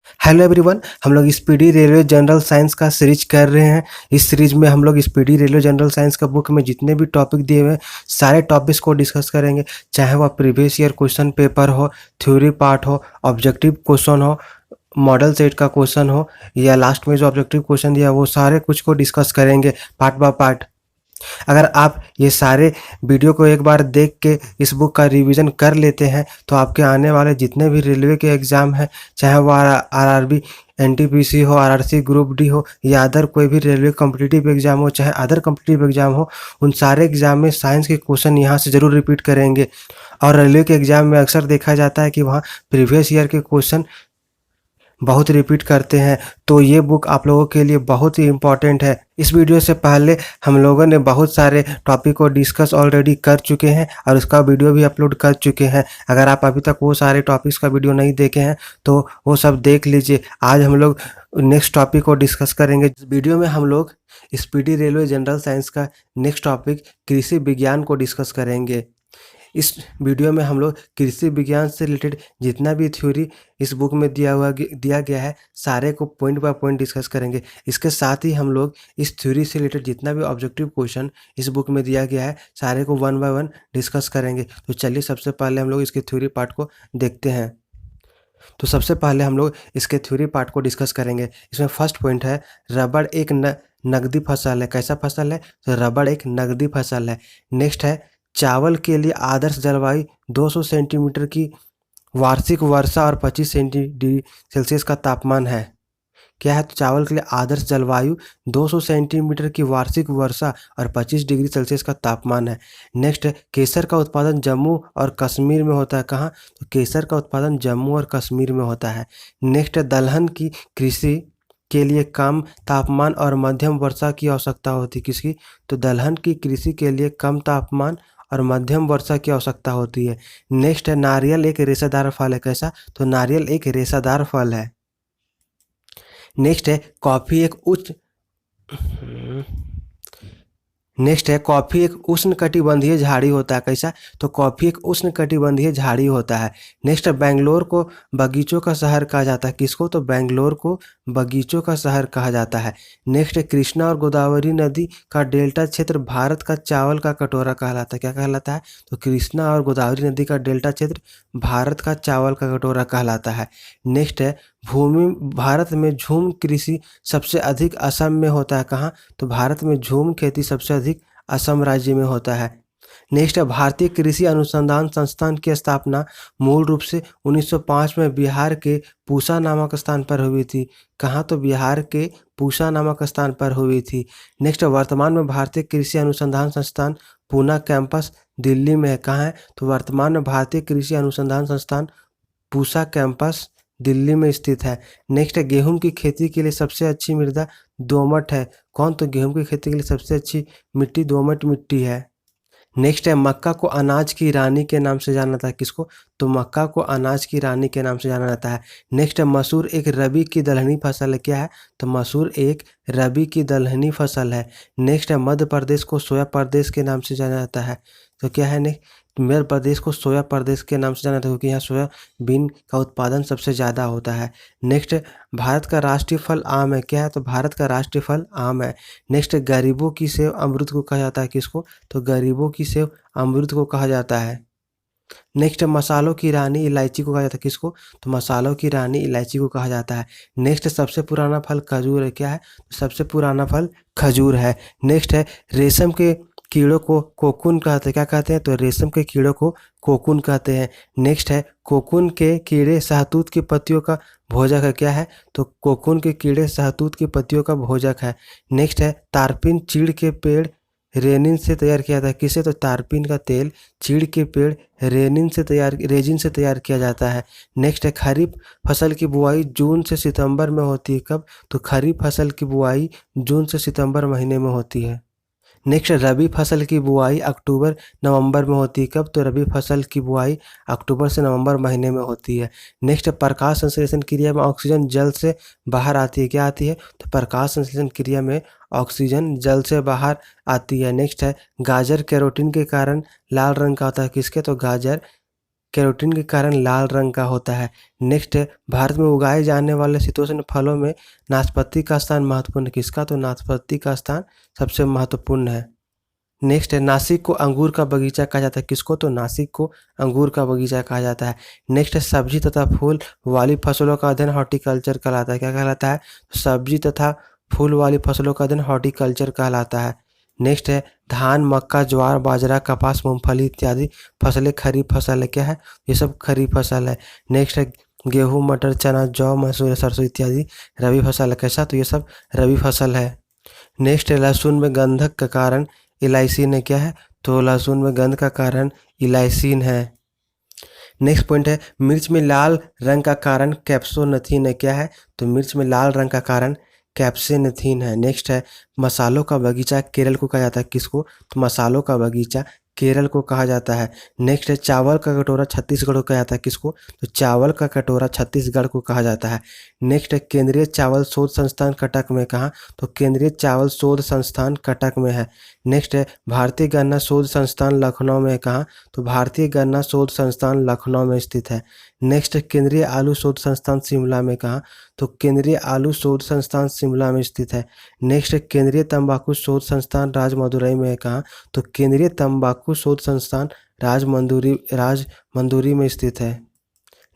Hello everyone, हम लोग speedy railway general science का सीरीज कर रहे हैं। इस सीरीज में हम लोग स्पीडी रेलवे जनरल साइंस का बुक में जितने भी टॉपिक दिए हुए हैं सारे टॉपिक्स को डिस्कस करेंगे। चाहे वह प्रीवियस ईयर क्वेश्चन पेपर हो, थ्योरी पार्ट हो, ऑब्जेक्टिव क्वेश्चन हो, मॉडल सेट का क्वेश्चन हो, या लास्ट में जो ऑब्जेक्टिव क्वेश्चन दिया वो सारे कुछ को डिस्कस करेंगे पार्ट बाय पार्ट। अगर आप ये सारे वीडियो को एक बार देख के इस बुक का रिवीजन कर लेते हैं तो आपके आने वाले जितने भी रेलवे के एग्ज़ाम हैं, चाहे वो आरआरबी, एनटीपीसी हो, आरआरसी ग्रुप डी हो, या अदर कोई भी रेलवे कॉम्पिटिटिव एग्ज़ाम हो, चाहे अदर कॉम्पिटिटिव एग्ज़ाम हो, उन सारे एग्ज़ाम में साइंस के क्वेश्चन यहाँ से ज़रूर रिपीट करेंगे। और रेलवे के एग्ज़ाम में अक्सर देखा जाता है कि वहाँ प्रीवियस ईयर के क्वेश्चन बहुत रिपीट करते हैं, तो ये बुक आप लोगों के लिए बहुत ही इम्पॉर्टेंट है। इस वीडियो से पहले हम लोगों ने बहुत सारे टॉपिक को डिस्कस ऑलरेडी कर चुके हैं और उसका वीडियो भी अपलोड कर चुके हैं। अगर आप अभी तक वो सारे टॉपिक्स का वीडियो नहीं देखे हैं तो वो सब देख लीजिए। आज हम लोग नेक्स्ट टॉपिक को डिस्कस करेंगे। इस वीडियो में हम लोग स्पीडी रेलवे जनरल साइंस का नेक्स्ट टॉपिक कृषि विज्ञान को डिस्कस करेंगे। इस वीडियो में हम लोग कृषि विज्ञान से रिलेटेड जितना भी थ्योरी इस बुक में दिया गया है सारे को पॉइंट बाय पॉइंट डिस्कस करेंगे। इसके साथ ही हम लोग इस थ्योरी से रिलेटेड जितना भी ऑब्जेक्टिव क्वेश्चन इस बुक में दिया गया है सारे को वन बाय वन डिस्कस करेंगे। तो चलिए सबसे पहले हम लोग इसके थ्योरी पार्ट को देखते हैं। तो सबसे पहले हम लोग इसके थ्योरी पार्ट को डिस्कस करेंगे। इसमें फर्स्ट पॉइंट है, रबड़ एक नगदी फसल है। कैसा फसल है? तो रबड़ एक नगदी फसल है। नेक्स्ट है, चावल के लिए आदर्श जलवायु 200 सेंटीमीटर की वार्षिक वर्षा और 25 डिग्री सेल्सियस का तापमान है। क्या है? तो चावल के लिए आदर्श जलवायु 200 सेंटीमीटर की वार्षिक वर्षा और 25 डिग्री सेल्सियस का तापमान है। नेक्स्ट है, केसर का उत्पादन जम्मू और कश्मीर में होता है। कहाँ? तो केसर का उत्पादन जम्मू और कश्मीर में होता है। नेक्स्ट है, दलहन की कृषि के लिए कम तापमान और मध्यम वर्षा की आवश्यकता होती है। किसकी? तो दलहन की कृषि के लिए कम तापमान और मध्यम वर्षा की आवश्यकता होती है। नेक्स्ट है, नारियल एक रेशेदार फल है। कैसा? तो नारियल एक रेशेदार फल है। नेक्स्ट है, कॉफ़ी एक उच्च नेक्स्ट है, कॉफ़ी एक उष्णकटिबंधीय झाड़ी होता है। कैसा? तो कॉफ़ी एक उष्णकटिबंधीय झाड़ी होता है। नेक्स्ट है, बेंगलोर को बगीचों का शहर कहा जाता है। किसको? तो बेंगलोर को बगीचों का शहर कहा जाता है। नेक्स्ट है, कृष्णा और गोदावरी नदी का डेल्टा क्षेत्र भारत का चावल का कटोरा कहलाता है। क्या कहलाता है? तो कृष्णा और गोदावरी नदी का डेल्टा क्षेत्र भारत का चावल का कटोरा कहलाता है। नेक्स्ट है, भारत में झूम कृषि सबसे अधिक असम में होता है। कहाँ? तो भारत में झूम खेती सबसे अधिक असम राज्य में होता है। नेक्स्ट है, भारतीय कृषि अनुसंधान संस्थान की स्थापना मूल रूप से 1905 में बिहार के पूसा नामक स्थान पर हुई थी। कहाँ? तो बिहार के पूसा नामक स्थान पर हुई थी। नेक्स्ट है, वर्तमान में भारतीय कृषि अनुसंधान संस्थान पूना कैंपस दिल्ली में है। कहाँ है? तो वर्तमान में भारतीय कृषि अनुसंधान संस्थान पूसा कैंपस दिल्ली में स्थित है। नेक्स्ट है, गेहूं की खेती के लिए सबसे अच्छी मृदा दोमट है। कौन? तो गेहूं की खेती के लिए सबसे अच्छी मिट्टी दोमट मिट्टी है। नेक्स्ट है, मक्का को अनाज की रानी के नाम से जाना जाता है। किसको? तो मक्का को अनाज की रानी के नाम से जाना जाता है। नेक्स्ट है, मसूर एक रबी की दलहनी फसल है। क्या है? तो मसूर एक रबी की दलहनी फसल है। नेक्स्ट है, मध्य प्रदेश को सोया प्रदेश के नाम से जाना जाता है। तो क्या है? नेक्स्ट, मध्य प्रदेश को सोया प्रदेश के नाम से जाना जाता है क्योंकि यहाँ सोयाबीन का उत्पादन सबसे ज़्यादा होता है। नेक्स्ट, भारत का राष्ट्रीय फल आम है। क्या है? तो भारत का राष्ट्रीय फल आम है। नेक्स्ट, गरीबों की सेव अमृत को कहा जाता है। किसको? तो गरीबों की सेव अमृत को कहा जाता है। नेक्स्ट, मसालों की रानी इलायची को कहा जाता है। किसको? तो मसालों की रानी इलायची को कहा जाता है। नेक्स्ट, सबसे पुराना फल खजूर है। क्या है? तो सबसे पुराना फल खजूर है। नेक्स्ट है, रेशम के कीड़ों को कोकून कहते हैं। क्या कहते हैं? तो रेशम के कीड़ों को कोकून कहते हैं। नेक्स्ट है, कोकून के कीड़े शहतूत की पत्तियों का भोजक है। क्या है? तो कोकून के कीड़े शहतूत की पत्तियों का भोजक है। नेक्स्ट है, तारपीन चीड़ के पेड़ रेनिन से तैयार किया जाता है। किसे? तो तारपीन का तेल चीड़ के पेड़ रेनिन से रेजिन से तैयार किया जाता है। नेक्स्ट है, खरीफ फसल की बुआई जून से सितंबर में होती है। कब? तो खरीफ फसल की बुआई जून से सितंबर महीने में होती है। नेक्स्ट, रबी फसल की बुआई अक्टूबर नवंबर में होती है। कब? तो रबी फसल की बुआई अक्टूबर से नवंबर महीने में होती है। नेक्स्ट, प्रकाश संश्लेषण क्रिया में ऑक्सीजन जल से बाहर आती है। क्या आती है? तो प्रकाश संश्लेषण क्रिया में ऑक्सीजन जल से बाहर आती है। नेक्स्ट है, गाजर कैरोटीन के कारण लाल रंग का होता है। किसके? तो गाजर कैरोटीन के कारण लाल रंग का होता है। नेक्स्ट है भारत में उगाए जाने वाले शीतोष्ण फलों में नाशपाती का स्थान महत्वपूर्ण है। किसका? तो नाशपाती का स्थान सबसे महत्वपूर्ण है। नेक्स्ट है नासिक को अंगूर का बगीचा कहा जाता है। किसको? तो नासिक को अंगूर का बगीचा कहा जाता है। नेक्स्ट है सब्जी तथा फूल वाली फसलों का अध्ययन हॉर्टिकल्चर कहलाता है। क्या कहलाता है? सब्जी तथा फूल वाली फसलों का अध्ययन हॉर्टिकल्चर कहलाता है। नेक्स्ट है धान, मक्का, ज्वार, बाजरा, कपास, मूंगफली इत्यादि फसलें खरीफ फसल है। क्या है? ये सब खरीफ फसल है। नेक्स्ट है गेहूँ, मटर, चना, जौ, मसूर, सरसों इत्यादि रबी फसल है। कैसा? तो ये सब रबी फसल है। नेक्स्ट है लहसुन में गंधक का कारण इलाइसिन है। क्या है? तो लहसुन में गंध का कारण इलाइसिन है। नेक्स्ट पॉइंट है मिर्च में लाल रंग का कारण कैप्सोनथीन है। क्या है? तो मिर्च में लाल रंग का कारण कैप्सेनथीन है। नेक्स्ट है मसालों का बगीचा केरल को कहा जाता है। किसको? तो मसालों का बगीचा केरल को कहा जाता है। नेक्स्ट है चावल का कटोरा छत्तीसगढ़ को कहा जाता है। किसको? तो चावल का कटोरा छत्तीसगढ़ को कहा जाता है। नेक्स्ट है केंद्रीय चावल शोध संस्थान कटक में। कहाँ? तो केंद्रीय चावल शोध संस्थान कटक में है। नेक्स्ट है भारतीय गन्ना शोध संस्थान लखनऊ में है। कहाँ? तो भारतीय गन्ना शोध संस्थान लखनऊ में स्थित है। नेक्स्ट केंद्रीय आलू शोध संस्थान शिमला में। कहाँ? तो केंद्रीय आलू शोध संस्थान शिमला में स्थित है। नेक्स्ट केंद्रीय तंबाकू शोध संस्थान राजमंदुरई में है। कहाँ? तो केंद्रीय तंबाकू शोध संस्थान राजमंदुरी में स्थित है।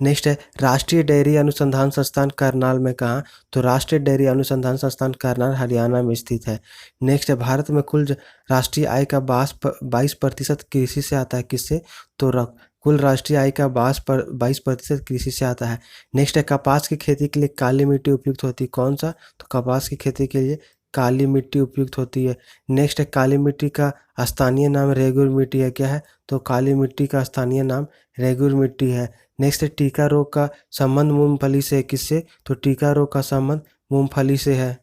नेक्स्ट है राष्ट्रीय डेयरी अनुसंधान संस्थान करनाल में। कहाँ? तो राष्ट्रीय डेयरी अनुसंधान संस्थान करनाल हरियाणा में स्थित है। नेक्स्ट है भारत में कुल राष्ट्रीय आय का 22% कृषि से आता है। किससे? तो कुल राष्ट्रीय आय का 22% कृषि से आता है। नेक्स्ट है कपास की खेती के लिए काली मिट्टी उपयुक्त होती है। कौन सा? तो कपास की खेती के लिए काली मिट्टी उपयुक्त होती है। नेक्स्ट है काली मिट्टी का स्थानीय नाम रेगुर मिट्टी है। क्या है? तो काली मिट्टी का स्थानीय नाम रेगुर मिट्टी है। नेक्स्ट है टीका रोग का संबंध मूंगफली से। किससे? तो टीका रोग का संबंध मूंगफली से है।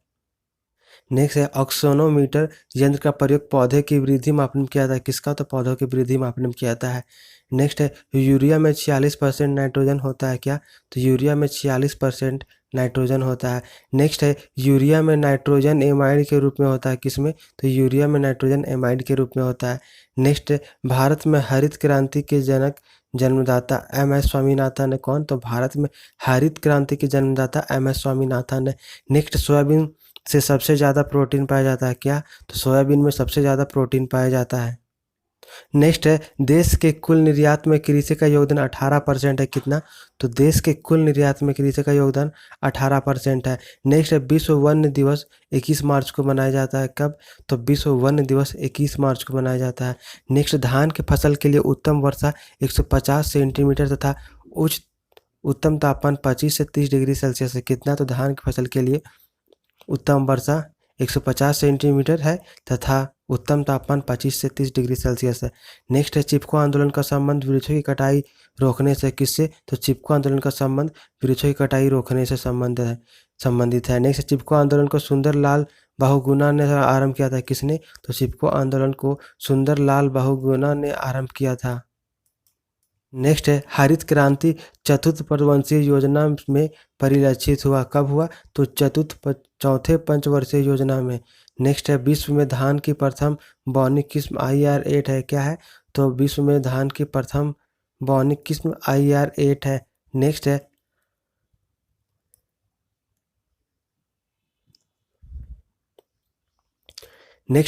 नेक्स्ट है ऑक्सोनोमीटर यंत्र का प्रयोग पौधे की वृद्धि मापने में किया जाता है। किसका? तो पौधों की वृद्धि मापने में किया जाता है। नेक्स्ट है यूरिया में 46% नाइट्रोजन होता है। क्या? तो यूरिया में 46% नाइट्रोजन होता है। नेक्स्ट है यूरिया में नाइट्रोजन एमाइड के रूप में होता है। किसमें? तो यूरिया में नाइट्रोजन एमाइड के रूप में होता है। नेक्स्ट है भारत में हरित क्रांति के जनक जन्मदाता MS स्वामीनाथन है। कौन? तो भारत में हरित क्रांति के जन्मदाता MS स्वामीनाथन है। नेक्स्ट सोयाबीन से सबसे ज़्यादा प्रोटीन पाया जाता है। क्या? तो सोयाबीन में सबसे ज़्यादा प्रोटीन पाया जाता है। नेक्स्ट है देश के कुल निर्यात में कृषि का योगदान 18% है। कितना? तो देश के कुल निर्यात में कृषि का योगदान 18% है। नेक्स्ट है विश्व वन्य दिवस 21 मार्च को मनाया जाता है। कब? तो विश्व वन्य दिवस 21 मार्च को मनाया जाता है। नेक्स्ट धान की फसल के लिए उत्तम वर्षा 150 सेंटीमीटर तथा उच्च उत्तम तापमान 25 से 30 डिग्री सेल्सियस है। कितना? तो धान की फसल के लिए उत्तम वर्षा 150 सेंटीमीटर है तथा उत्तम तापमान 25 से 30 डिग्री सेल्सियस है। नेक्स्ट है चिपको आंदोलन का संबंध वृक्षों की कटाई रोकने से। किससे? तो चिपको आंदोलन का संबंध वृक्षों की कटाई रोकने से संबंधित है। नेक्स्ट चिपको आंदोलन को सुंदरलाल बहुगुणा ने आरंभ किया था। किसने? तो चिपको आंदोलन को सुंदरलाल बहुगुणा ने आरंभ किया था। नेक्स्ट है हरित क्रांति चतुर्थ पंचवर्षीय योजना में परिलक्षित हुआ। कब हुआ? तो चौथे पंचवर्षीय योजना में। नेक्स्ट है विश्व में धान की प्रथम बौनिक किस्म IR8 है। क्या है? तो विश्व में धान की प्रथम बौनिक किस्म IR8 है। नेक्स्ट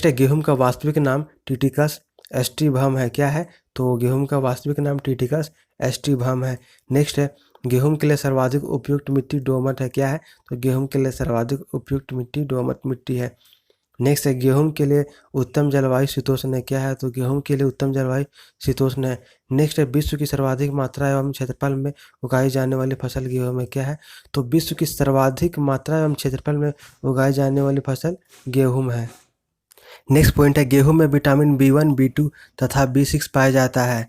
है गेहूं का वास्तविक नाम टिटिकस एस्टिवम है। क्या है? तो गेहूं का वास्तविक नाम टिटिकस एस्टिवम है। नेक्स्ट है गेहूं के लिए सर्वाधिक उपयुक्त मिट्टी दोमट है। क्या है? तो गेहूं के लिए सर्वाधिक उपयुक्त मिट्टी दोमट मिट्टी है। नेक्स्ट है गेहूं के लिए उत्तम जलवायु शीतोष्ण है। क्या है? तो गेहूं के लिए उत्तम जलवायु शीतोष्ण है। नेक्स्ट है विश्व की सर्वाधिक मात्रा एवं क्षेत्रफल में उगाई जाने वाली फसल गेहूं में। क्या है? तो विश्व की सर्वाधिक मात्रा एवं क्षेत्रफल में उगाई जाने वाली फसल गेहूं है। नेक्स्ट पॉइंट है गेहूं में विटामिन B1, B2 तथा B6 पाया जाता है।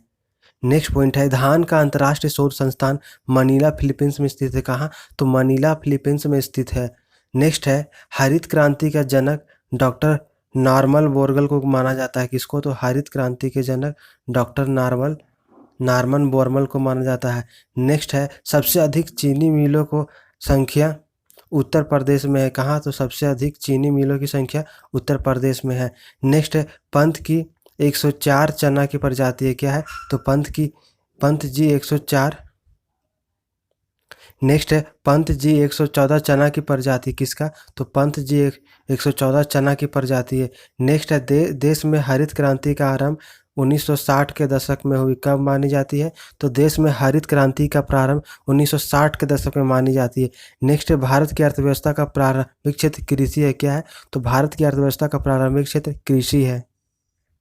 नेक्स्ट पॉइंट है धान का अंतर्राष्ट्रीय शोध संस्थान मनीला फिलीपींस में स्थित है। कहाँ? तो मनीला फिलीपींस में स्थित है। नेक्स्ट है हरित क्रांति का जनक डॉक्टर नॉर्मन बोरगल को माना जाता है। किसको? तो हरित क्रांति के जनक डॉक्टर नॉर्मन बोरमल को माना जाता है। नेक्स्ट है सबसे अधिक चीनी मिलों को संख्या उत्तर प्रदेश में है। कहाँ? तो सबसे अधिक चीनी मिलों की संख्या उत्तर प्रदेश में है। नेक्स्ट है पंथ की 104 चना की प्रजाति है। क्या है? तो पंथ की पंत जी 104। नेक्स्ट है पंत जी 114 चना की प्रजाति किसका, तो पंत जी 114 चना की प्रजाति है। नेक्स्ट है देश में हरित क्रांति का आरंभ 1960 के दशक में हुई, कब मानी जाती है, तो देश में हरित क्रांति का प्रारंभ 1960 के दशक में मानी जाती है। नेक्स्ट है भारत की अर्थव्यवस्था का प्रारंभिक क्षेत्र कृषि है, क्या है, तो भारत की अर्थव्यवस्था का प्रारंभिक क्षेत्र कृषि है।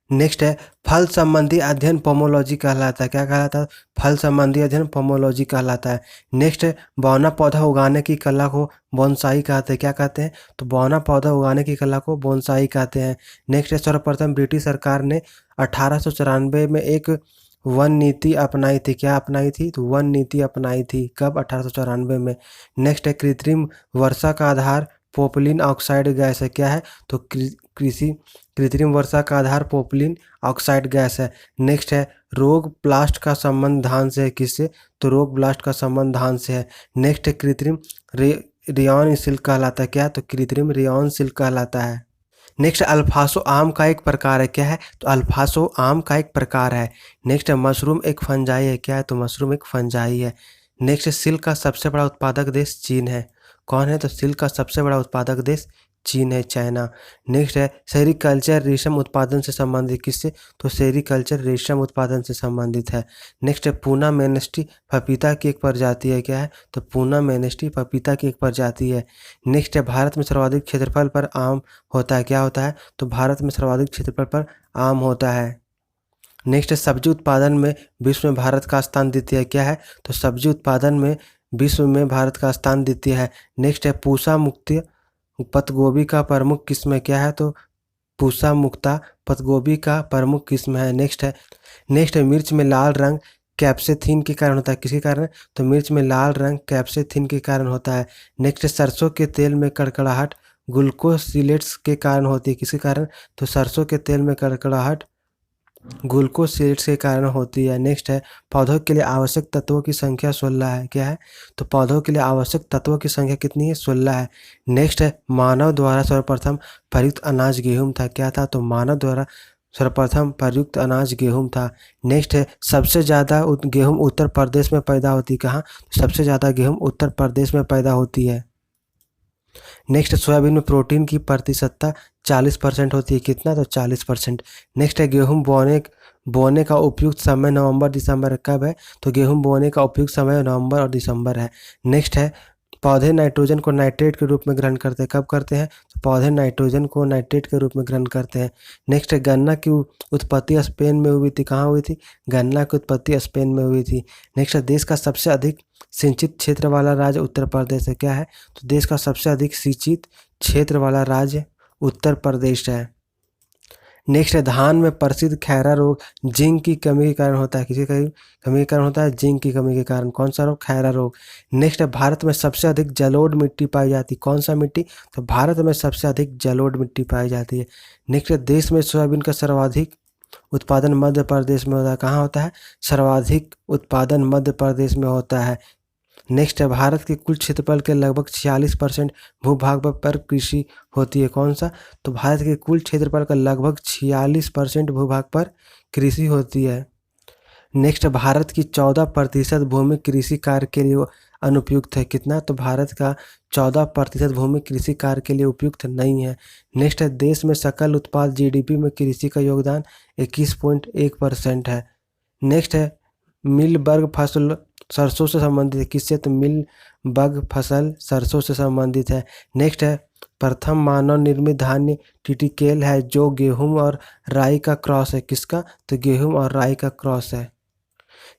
नेक्स्ट है फल संबंधी अध्ययन पोमोलॉजी कहलाता है, क्या कहलाता है, फल संबंधी अध्ययन पोमोलॉजी कहलाता है। नेक्स्ट है बौना पौधा उगाने की कला को बोनसाई कहते हैं, क्या कहते हैं, तो बौना पौधा उगाने की कला को बोनसाई कहते हैं। नेक्स्ट है सर्वप्रथम ब्रिटिश सरकार ने 1894 में एक वन नीति अपनाई थी, क्या अपनाई थी, तो वन नीति अपनाई थी, कब, 1894 में। नेक्स्ट है कृत्रिम वर्षा का आधार पोपलिन ऑक्साइड गैस है, क्या है, तो कृत्रिम वर्षा का आधार पोपलिन ऑक्साइड गैस है। नेक्स्ट है रोग ब्लास्ट का संबंध धान से है, किससे, तो रोग ब्लास्ट का संबंध धान से है। नेक्स्ट है कृत्रिम रेयॉन सिल्क कहलाता है, क्या, तो कृत्रिम रेयॉन सिल्क कहलाता है। नेक्स्ट अल्फासो आम का एक प्रकार है, क्या है, तो अल्फासो आम का एक प्रकार है। नेक्स्ट है मशरूम एक फंजाई है, क्या है, तो मशरूम एक फंजाई है। नेक्स्ट सिल्क का सबसे बड़ा उत्पादक देश चीन है, कौन है, तो सिल्क का सबसे बड़ा उत्पादक देश चीन है, चाइना। नेक्स्ट है सेरीकल्चर रेशम उत्पादन से संबंधित, किससे, तो सेरीकल्चर रेशम उत्पादन से संबंधित है। नेक्स्ट है पूना मेनेस्टी पपीता की एक प्रजाति है, क्या है, तो पूना मेनेस्टी पपीता की एक प्रजाति है। नेक्स्ट है भारत में सर्वाधिक क्षेत्रफल पर आम होता है, क्या होता है, तो भारत में सर्वाधिक क्षेत्रफल पर आम होता है। नेक्स्ट है सब्जी उत्पादन में विश्व में भारत का स्थान द्वितीय है, क्या है, तो सब्जी उत्पादन में विश्व में भारत का स्थान द्वितीय है। नेक्स्ट है पूसा मुक्ति पत्तगोभी का प्रमुख किस्म है, क्या है, तो पूसा मुक्ता पत्तगोभी का प्रमुख किस्म है। नेक्स्ट है मिर्च में लाल रंग कैप्सेथिन के कारण होता है, किसके कारण, तो मिर्च में लाल रंग कैप्सेथिन के कारण होता है। नेक्स्ट है सरसों के तेल में कड़कड़ाहट ग्लूकोसिलेट्स के कारण होती है, किसके कारण, तो सरसों के तेल में कड़कड़ाहट ग्लूकोसिलेट्स के कारण होती है। नेक्स्ट है पौधों के लिए आवश्यक तत्वों की संख्या 16 है, क्या है, तो पौधों के लिए आवश्यक तत्वों की संख्या कितनी है, 16 है। नेक्स्ट है मानव द्वारा सर्वप्रथम प्रयुक्त अनाज गेहूं था, क्या था, तो मानव द्वारा सर्वप्रथम प्रयुक्त अनाज गेहूं था। नेक्स्ट है सबसे ज़्यादा गेहूं उत्तर प्रदेश में पैदा होती है, कहाँ, सबसे ज़्यादा गेहूं उत्तर प्रदेश में पैदा होती है। नेक्स्ट सोयाबीन में प्रोटीन की प्रतिशतता 40% होती है, कितना, तो 40%। नेक्स्ट है गेहूं बोने का उपयुक्त समय नवंबर दिसंबर कब है, तो गेहूं बोने का उपयुक्त समय नवंबर और दिसंबर है। नेक्स्ट है पौधे नाइट्रोजन को नाइट्रेट के रूप में ग्रहण करते हैं, कब करते हैं, तो पौधे नाइट्रोजन को नाइट्रेट के रूप में ग्रहण करते हैं। नेक्स्ट है गन्ना की उत्पत्ति स्पेन में हुई थी, कहाँ हुई थी, गन्ना की उत्पत्ति स्पेन में हुई थी। नेक्स्ट है देश का सबसे अधिक सिंचित क्षेत्र वाला राज्य उत्तर प्रदेश है, क्या है, तो देश का सबसे अधिक सिंचित क्षेत्र वाला राज्य उत्तर प्रदेश है। नेक्स्ट है धान में प्रसिद्ध खैरा रोग जिंक की कमी के कारण होता है, किसी कमी के कारण होता है, जिंक की कमी के कारण, कौन सा रोग, खैरा रोग। नेक्स्ट है भारत में सबसे अधिक जलोढ़ मिट्टी पाई जाती है, कौन सा मिट्टी, तो भारत में सबसे अधिक जलोढ़ मिट्टी पाई जाती है। नेक्स्ट है देश में सोयाबीन का सर्वाधिक उत्पादन मध्य प्रदेश में होता है, कहाँ होता है, सर्वाधिक उत्पादन मध्य प्रदेश में होता है। नेक्स्ट है भारत के कुल क्षेत्रफल के लगभग 46% भूभाग पर कृषि होती है, कौन सा, तो भारत के कुल क्षेत्रफल का लगभग 46% भूभाग पर कृषि होती है। नेक्स्ट भारत की 14% भूमि कृषि कार्य के लिए अनुपयुक्त है, कितना, तो भारत का 14% भूमि कृषि कार्य के लिए उपयुक्त नहीं है। नेक्स्ट है देश में सकल उत्पाद जीडीपी में कृषि का योगदान 21.1% है। नेक्स्ट है मिलबर्ग फसल सरसों से संबंधित है, किससे, तो मिलबग फसल सरसों से संबंधित है। नेक्स्ट है प्रथम मानव निर्मित धान्य टिटिकेल है जो गेहूं और राई का क्रॉस है, किसका, तो गेहूं और राई का क्रॉस है।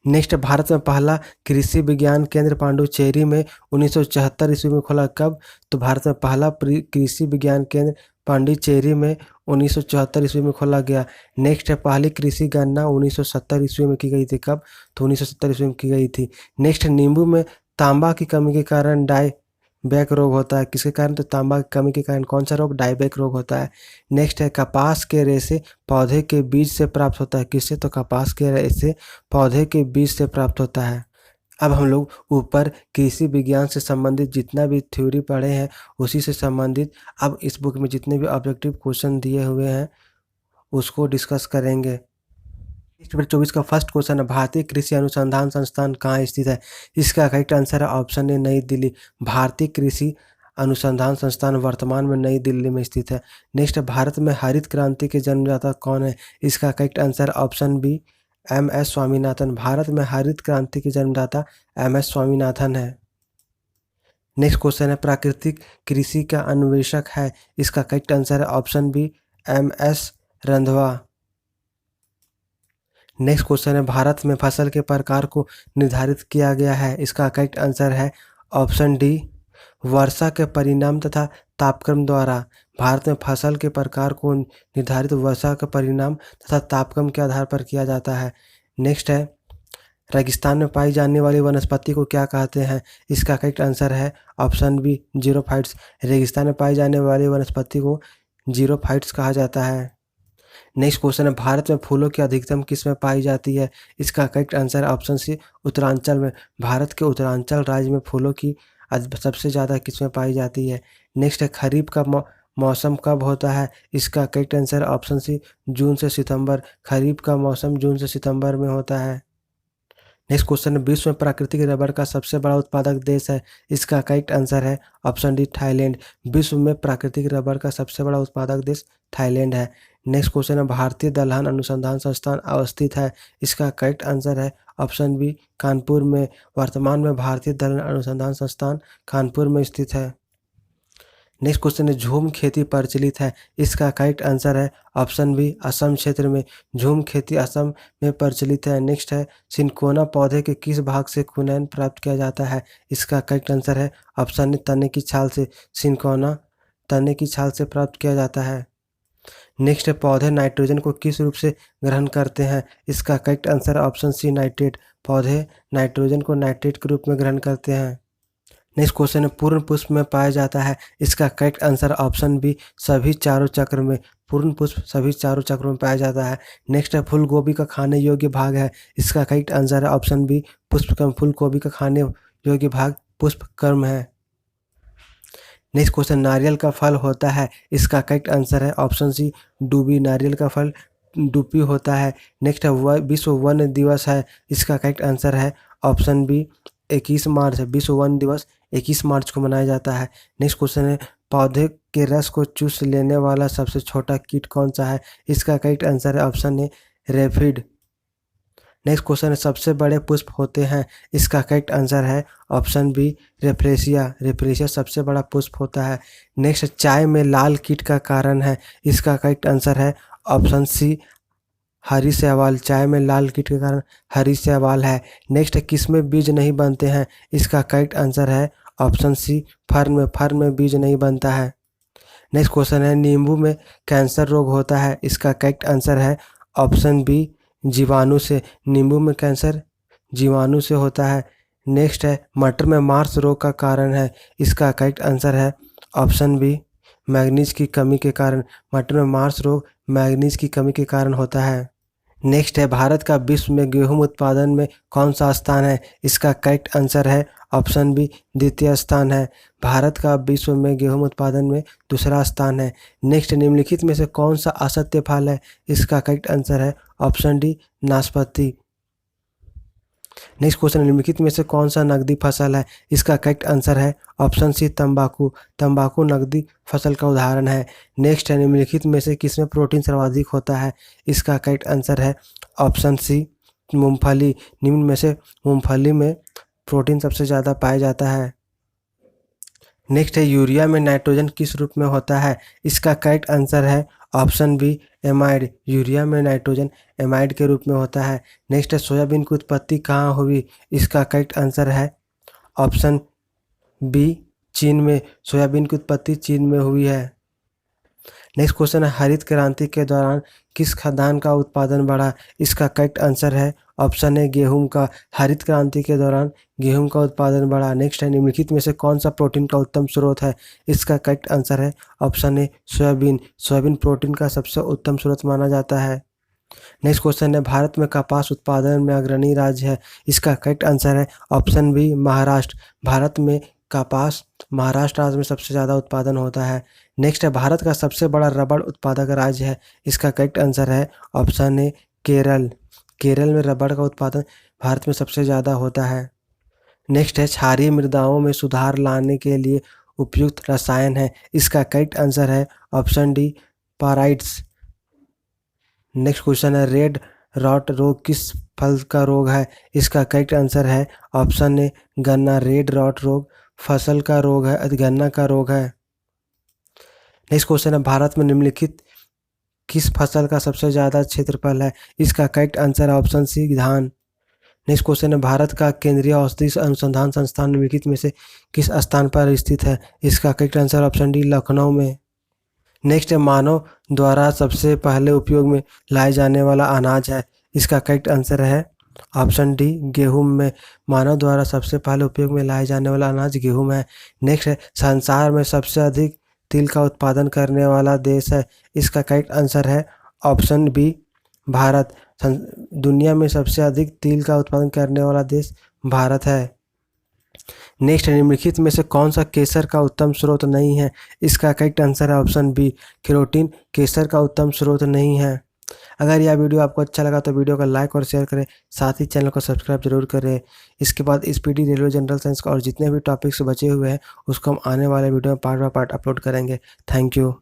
नेक्स्ट भारत में पहला कृषि विज्ञान केंद्र पांडुचेरी में 1974 ईस्वी में खोला, कब, तो भारत में पहला कृषि विज्ञान केंद्र पांडिचेरी में 1974 ईस्वी में खोला गया। नेक्स्ट है पहली कृषि गणना 1970 ईस्वी में की गई थी, कब, तो 1970 ईस्वी में की गई थी। नेक्स्ट नींबू में तांबा की कमी के कारण डायबैक रोग होता है, किसके कारण, तो तांबा की कमी के कारण कौन सा रोग, डायबैक रोग होता है। नेक्स्ट है कपास के रेशे पौधे के बीज से प्राप्त होता है, किससे, तो कपास के रेशे पौधे के बीज से प्राप्त होता है। अब हम लोग ऊपर कृषि विज्ञान से संबंधित जितना भी थ्योरी पढ़े हैं उसी से संबंधित अब इस बुक में जितने भी ऑब्जेक्टिव क्वेश्चन दिए हुए हैं उसको डिस्कस करेंगे। पेपर 24 का फर्स्ट क्वेश्चन है, भारतीय कृषि अनुसंधान संस्थान कहाँ स्थित है? इसका करेक्ट आंसर है ऑप्शन ए नई दिल्ली। भारतीय कृषि अनुसंधान संस्थान वर्तमान में नई दिल्ली में स्थित है। नेक्स्ट है, भारत में हरित क्रांति के जन्मदाता कौन है? इसका correct answer option B M S. Swaminathan. Bharat में हरित क्रांति के जन्मदाता एम.एस. स्वामीनाथन है। नेक्स्ट क्वेश्चन है, प्राकृतिक कृषि का अन्वेषक है? इसका करेक्ट आंसर है option B M S. Randhawa. Next question है, भारत में फसल के प्रकार को निर्धारित किया गया है? इसका करेक्ट आंसर है ऑप्शन डी वर्षा के परिणाम तथा तापक्रम द्वारा। भारत में फसल के प्रकार को निर्धारित वर्षा के परिणाम तथा तापक्रम के आधार पर किया जाता है। नेक्स्ट है, रेगिस्तान में पाई जाने वाली वनस्पति को क्या कहते हैं? इसका करेक्ट आंसर है ऑप्शन बी जीरोफाइट्स। रेगिस्तान में पाई जाने वाली वनस्पति को जीरोफाइट्स कहा जाता है। नेक्स्ट क्वेश्चन है, भारत में फूलों की अधिकतम किस में पाई जाती है? इसका करेक्ट आंसर है ऑप्शन सी उत्तरांचल में। भारत के उत्तरांचल राज्य में फूलों की सबसे ज़्यादा किस में पाई जाती है? नेक्स्ट है, खरीफ का मौसम कब होता है? इसका करेक्ट आंसर ऑप्शन सी जून से सितंबर। खरीफ का मौसम जून से सितंबर में होता है। नेक्स्ट क्वेश्चन है, विश्व में प्राकृतिक रबर का सबसे बड़ा उत्पादक देश है? इसका करेक्ट आंसर है ऑप्शन डी थाईलैंड। विश्व में प्राकृतिक रबर का सबसे बड़ा उत्पादक देश थाईलैंड है। नेक्स्ट क्वेश्चन है, भारतीय दलहन अनुसंधान संस्थान अवस्थित है? इसका करेक्ट आंसर है ऑप्शन बी कानपुर में। वर्तमान में भारतीय दलहन अनुसंधान संस्थान कानपुर में स्थित है। नेक्स्ट क्वेश्चन है, झूम खेती प्रचलित है? इसका करेक्ट आंसर है ऑप्शन बी असम क्षेत्र में। झूम खेती असम में प्रचलित है। नेक्स्ट है, सिनकोना पौधे के किस भाग से कुनैन प्राप्त किया जाता है? इसका करेक्ट आंसर है ऑप्शन ए तने की छाल से। सिनकोना तने की छाल से प्राप्त किया जाता है। नेक्स्ट है, पौधे नाइट्रोजन को किस रूप से ग्रहण करते हैं? इसका करेक्ट आंसर है ऑप्शन सी नाइट्रेट। पौधे नाइट्रोजन को नाइट्रेट के रूप में ग्रहण करते हैं। नेक्स्ट क्वेश्चन है, पूर्ण पुष्प में पाया जाता है? इसका करेक्ट आंसर ऑप्शन बी सभी चारों चक्र में। पूर्ण पुष्प सभी चारों चक्रों में पाया जाता है। नेक्स्ट है, फूल गोभी का खाने योग्य भाग है? इसका करेक्ट आंसर है ऑप्शन बी पुष्पक्रम। फूल गोभी का खाने योग्य भाग पुष्पक्रम है। नेक्स्ट क्वेश्चन, नारियल का फल होता है? इसका करेक्ट आंसर है ऑप्शन सी डूबी। नारियल का फल डूबी होता है। नेक्स्ट है, विश्व वन दिवस है? इसका करेक्ट आंसर है ऑप्शन बी 21 मार्च। विश्व वन दिवस 21 मार्च को मनाया जाता है। नेक्स्ट क्वेश्चन है, पौधे के रस को चूस लेने वाला सबसे छोटा कीट कौन सा है? इसका करेक्ट आंसर है ऑप्शन ए रेफिड। नेक्स्ट क्वेश्चन है, सबसे बड़े पुष्प होते हैं? इसका करेक्ट आंसर है ऑप्शन बी रेफ्रेसिया। रेफ्रेसिया सबसे बड़ा पुष्प होता है। नेक्स्ट, चाय में लाल कीट का कारण है? इसका करेक्ट आंसर है ऑप्शन सी हरी शैवाल। चाय में लाल कीट के कारण हरी शैवाल है। नेक्स्ट है, किसमें बीज नहीं बनते हैं? इसका करेक्ट आंसर है ऑप्शन सी फर्न में। फर्न में बीज नहीं बनता है। नेक्स्ट क्वेश्चन है, नींबू में कैंसर रोग होता है? इसका करेक्ट आंसर है ऑप्शन बी जीवाणु से। नींबू में कैंसर जीवाणु से होता है। नेक्स्ट है, मटर में मार्स रोग का कारण है? इसका करेक्ट आंसर है ऑप्शन बी मैग्नीज की कमी के कारण। मटर में मार्स रोग मैग्नीज की कमी के कारण होता है। नेक्स्ट है, भारत का विश्व में गेहूं उत्पादन में कौन सा स्थान है? इसका करेक्ट आंसर है ऑप्शन बी द्वितीय स्थान है। भारत का विश्व में गेहूं उत्पादन में दूसरा स्थान है। नेक्स्ट, निम्नलिखित में से कौन सा असत्य फल है? इसका करेक्ट आंसर है ऑप्शन डी नाशपाती। नेक्स्ट क्वेश्चन, निम्नलिखित में से कौन सा नकदी फसल है? इसका करेक्ट आंसर है ऑप्शन सी तंबाकू। तंबाकू नकदी फसल का उदाहरण है। नेक्स्ट है, निम्नलिखित में से किसमें प्रोटीन सर्वाधिक होता है? इसका करेक्ट आंसर है ऑप्शन सी मूंगफली। निम्न में से मूंगफली में प्रोटीन सबसे ज़्यादा पाया जाता है। नेक्स्ट है, यूरिया में नाइट्रोजन किस रूप में होता है? इसका करेक्ट आंसर है ऑप्शन बी एमाइड। यूरिया में नाइट्रोजन एमाइड के रूप में होता है। नेक्स्ट है, सोयाबीन की उत्पत्ति कहाँ हुई? इसका करेक्ट आंसर है ऑप्शन बी चीन में। सोयाबीन की उत्पत्ति चीन में हुई है। नेक्स्ट क्वेश्चन है, हरित क्रांति के दौरान किस खाद्यान्न का उत्पादन बढ़ा? इसका करेक्ट आंसर है ऑप्शन ए गेहूं का। हरित क्रांति के दौरान गेहूं का उत्पादन बढ़ा। नेक्स्ट है, निम्नलिखित में से कौन सा प्रोटीन का उत्तम स्रोत है? इसका करेक्ट आंसर है ऑप्शन ए सोयाबीन। सोयाबीन प्रोटीन का सबसे उत्तम स्रोत माना जाता है। नेक्स्ट क्वेश्चन है, भारत में कपास उत्पादन में अग्रणी राज्य है? इसका करेक्ट आंसर है ऑप्शन बी महाराष्ट्र। भारत में कपास महाराष्ट्र राज्य में सबसे ज़्यादा उत्पादन होता है। नेक्स्ट है, भारत का सबसे बड़ा रबड़ उत्पादक राज्य है? इसका करेक्ट आंसर है ऑप्शन ए केरल। केरल में रबड़ का उत्पादन भारत में सबसे ज़्यादा होता है। नेक्स्ट है क्षारीय मृदाओं में सुधार लाने के लिए उपयुक्त रसायन है। इसका करेक्ट आंसर है option D pyrites. Next question है रेड रॉट रोग किस फल का रोग है? इसका करेक्ट आंसर है ऑप्शन ए गन्ना। रेड रॉट रोग फसल का रोग है, गन्ना का रोग है। नेक्स्ट क्वेश्चन है भारत में निम्नलिखित किस फसल का सबसे ज़्यादा क्षेत्रफल है? इसका करेक्ट आंसर है ऑप्शन सी धान। नेक्स्ट क्वेश्चन है भारत का केंद्रीय औषधि अनुसंधान संस्थान निम्नलिखित में से किस स्थान पर स्थित है? इसका correct answer option D Lucknow में। नेक्स्ट है मानव द्वारा सबसे पहले उपयोग में लाए जाने वाला अनाज है। इसका करेक्ट आंसर है ऑप्शन डी गेहूं में। मानव द्वारा सबसे पहले उपयोग में लाए जाने वाला अनाज गेहूं है। नेक्स्ट है संसार में सबसे अधिक तिल का उत्पादन करने वाला देश है। इसका करेक्ट आंसर है ऑप्शन बी भारत। दुनिया में सबसे अधिक तिल का उत्पादन करने वाला देश भारत है। नेक्स्ट निम्नलिखित में से कौन सा केसर का उत्तम स्रोत नहीं है? इसका करेक्ट आंसर है ऑप्शन बी केरोटीन केसर का उत्तम स्रोत नहीं है। अगर यह वीडियो आपको अच्छा लगा तो वीडियो को लाइक और शेयर करें, साथ ही चैनल को सब्सक्राइब जरूर करें। इसके बाद स्पीडी रेलवे जनरल साइंस का और जितने भी टॉपिक्स बचे हुए हैं उसको हम आने वाले वीडियो में पार्ट बाय पार्ट अपलोड करेंगे। Thank you.